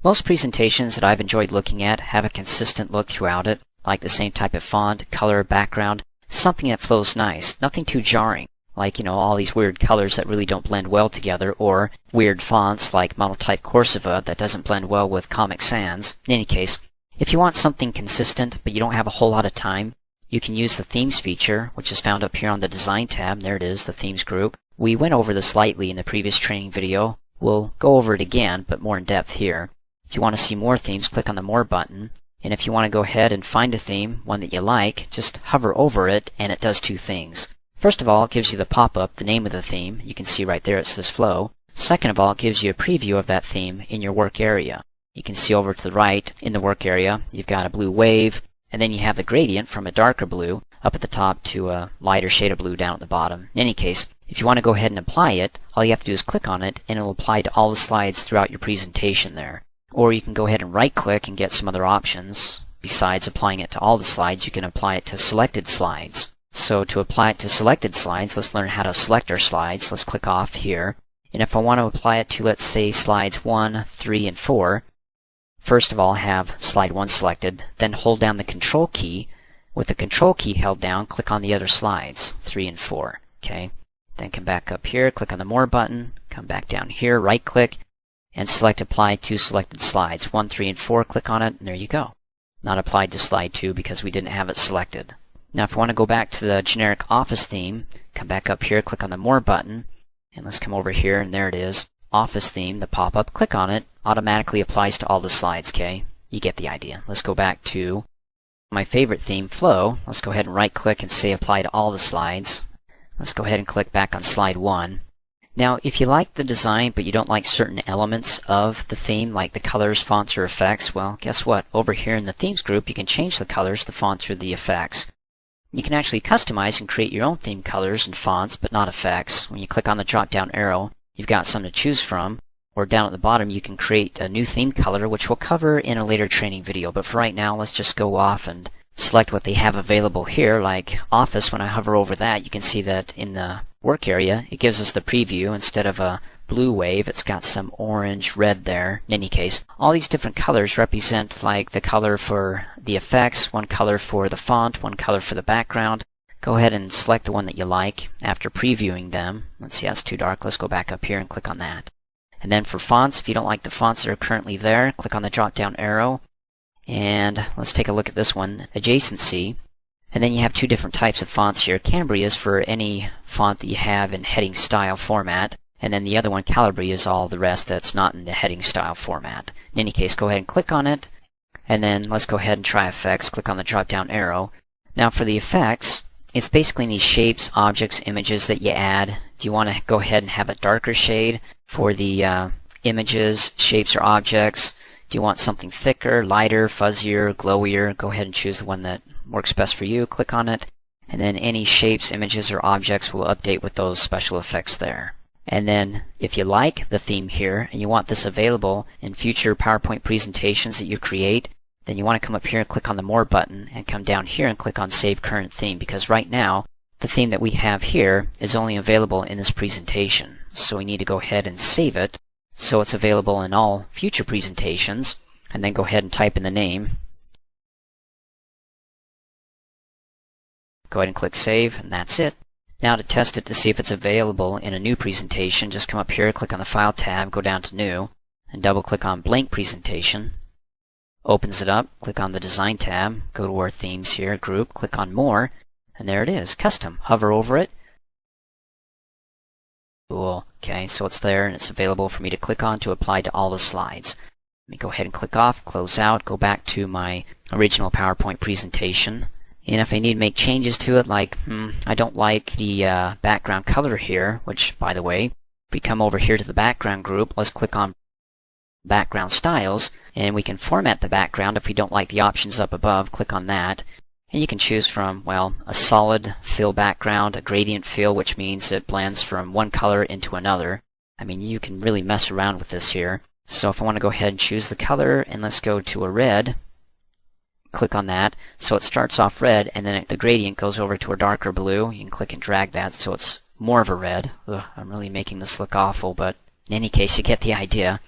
Most presentations that I've enjoyed looking at have a consistent look throughout it, like the same type of font, color, background, something that flows nice, nothing too jarring, like, all these weird colors that really don't blend well together, or weird fonts like Monotype Corsiva that doesn't blend well with Comic Sans. In any case, if you want something consistent but you don't have a whole lot of time, you can use the Themes feature, which is found up here on the Design tab. There it is, the Themes group. We went over this lightly in the previous training video. We'll go over it again, but more in depth here. If you want to see more themes, click on the More button. And if you want to go ahead and find a theme, one that you like, just hover over it and it does two things. First of all, it gives you the pop-up, the name of the theme. You can see right there it says Flow. Second of all, it gives you a preview of that theme in your work area. You can see over to the right in the work area, you've got a blue wave, and then you have the gradient from a darker blue up at the top to a lighter shade of blue down at the bottom. In any case, if you want to go ahead and apply it, all you have to do is click on it and it will apply to all the slides throughout your presentation there. Or you can go ahead and right-click and get some other options. Besides applying it to all the slides, you can apply it to selected slides. So to apply it to selected slides, let's learn how to select our slides. Let's click off here. And if I want to apply it to, let's say, slides 1, 3, and 4, first of all, have slide 1 selected, then hold down the Control key. With the Control key held down, click on the other slides, 3 and 4. Okay. Then come back up here, click on the More button, come back down here, right-click, and select Apply to Selected Slides. 1, 3, and 4, click on it, and there you go. Not applied to slide 2 because we didn't have it selected. Now if I want to go back to the generic Office theme, come back up here, click on the More button, and let's come over here, and there it is. Office theme, the pop-up, click on it, automatically applies to all the slides, okay? You get the idea. Let's go back to my favorite theme, Flow. Let's go ahead and right-click and say Apply to all the slides. Let's go ahead and click back on slide 1. Now, if you like the design but you don't like certain elements of the theme, like the colors, fonts, or effects, well, guess what? Over here in the Themes group, you can change the colors, the fonts, or the effects. You can actually customize and create your own theme colors and fonts, but not effects. When you click on the drop-down arrow, you've got some to choose from. Or down at the bottom, you can create a new theme color, which we'll cover in a later training video. But for right now, let's just go off and select what they have available here, like Office. When I hover over that, you can see that in the work area, it gives us the preview. Instead of a blue wave, it's got some orange, red there. In any case, all these different colors represent like the color for the effects, one color for the font, one color for the background. Go ahead and select the one that you like after previewing them. Let's see, that's too dark. Let's go back up here and click on that. And then for fonts, if you don't like the fonts that are currently there, click on the drop-down arrow. And let's take a look at this one, Adjacency. And then you have two different types of fonts here. Cambria is for any font that you have in heading style format. And then the other one, Calibri, is all the rest that's not in the heading style format. In any case, go ahead and click on it. And then let's go ahead and try effects. Click on the drop-down arrow. Now for the effects, it's basically these shapes, objects, images that you add. Do you want to go ahead and have a darker shade for the images, shapes, or objects? Do you want something thicker, lighter, fuzzier, glowier? Go ahead and choose the one that works best for you. Click on it. And then any shapes, images, or objects will update with those special effects there. And then if you like the theme here and you want this available in future PowerPoint presentations that you create, then you want to come up here and click on the More button and come down here and click on Save Current Theme, because right now the theme that we have here is only available in this presentation. So we need to go ahead and save it so it's available in all future presentations, and then go ahead and type in the name. Go ahead and click Save, and that's it. Now to test it to see if it's available in a new presentation, just come up here, click on the File tab, go down to New, and double click on Blank Presentation. Opens it up, click on the Design tab, go to our Themes here, Group, click on More, and there it is, Custom. Hover over it. Cool. Okay, so it's there and it's available for me to click on to apply to all the slides. Let me go ahead and click off, close out, go back to my original PowerPoint presentation. And if I need to make changes to it, like, I don't like the background color here, which, by the way, if we come over here to the background group, let's click on Background Styles, and we can format the background. If we don't like the options up above, click on that. And you can choose from, well, a solid fill background, a gradient fill, which means it blends from one color into another. I mean, you can really mess around with this here. So if I want to go ahead and choose the color, and let's go to a red, click on that. So it starts off red, and then the gradient goes over to a darker blue. You can click and drag that so it's more of a red. Ugh, I'm really making this look awful, but in any case, you get the idea.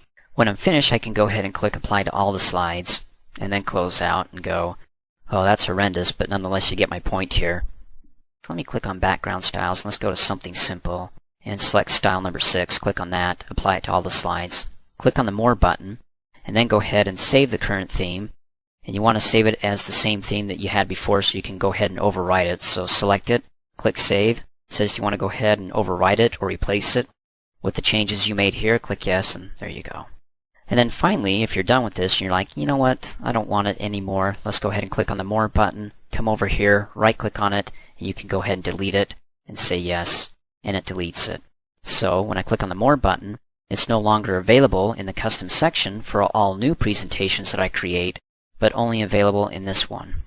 When I'm finished, I can go ahead and click Apply to all the slides, and then close out and go, oh, that's horrendous, but nonetheless you get my point here. Let me click on Background Styles, and let's go to something simple, and select Style number 6, click on that, apply it to all the slides. Click on the More button, and then go ahead and save the current theme. And you want to save it as the same theme that you had before, so you can go ahead and overwrite it. So select it, click Save. It says you want to go ahead and overwrite it or replace it with the changes you made here. Click Yes, and there you go. And then finally, if you're done with this and you're like, you know what, I don't want it anymore, let's go ahead and click on the More button, come over here, right click on it, and you can go ahead and delete it and say yes, and it deletes it. So when I click on the More button, it's no longer available in the custom section for all new presentations that I create, but only available in this one.